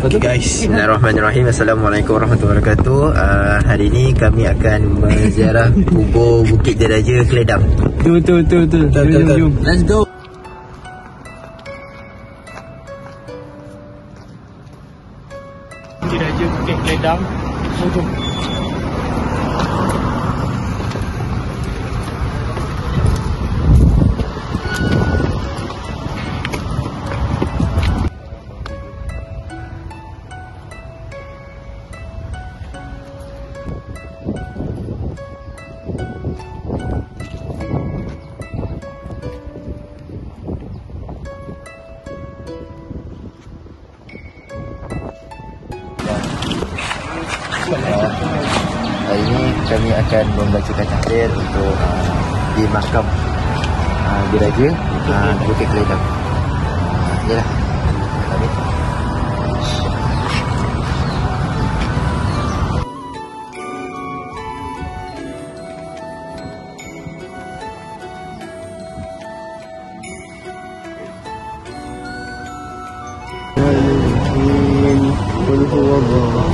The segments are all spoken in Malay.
Okay guys, Bismillahirrahmanirrahim. Assalamualaikum warahmatullahi wabarakatuh. Hari ini kami akan menziarah kubur Bukit Diraja Keledang. Betul. Jom. Let's go. Diraja Bukit Keledang. Jom. Hari ini kami akan membacakan takbir untuk di makam Diraja Bukit Keledang. Yalah. Amin. قل هو الله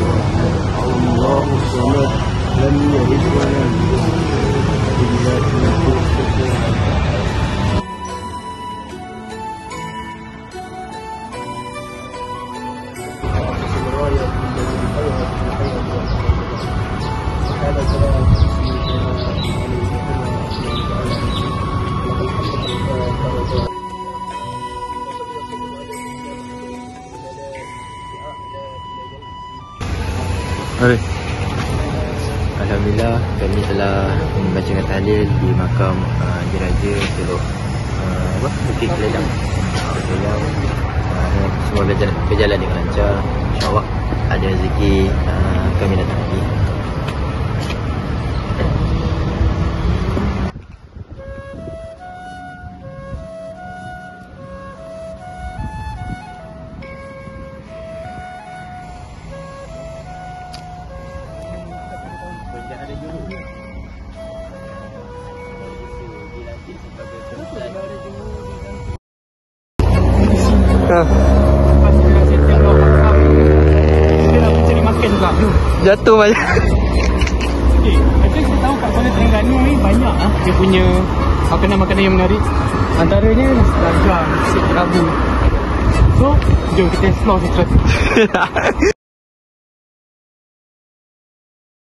الصمد لم يلد ولم يولد Alhamdulillah, kami telah membacakan tahlil di makam Diraja Teluk Bukit Keledang. Semua berjalan dengan lancar. InsyaAllah ada rezeki kami datang lagi. Jatuh banyak. Okay, kita tahu kat Kuala Terengganu ni banyak dia punya makanan-makanan yang menarik. Antaranya nasi dagang, nasi kerabu. So, jom kita explore sesuatu.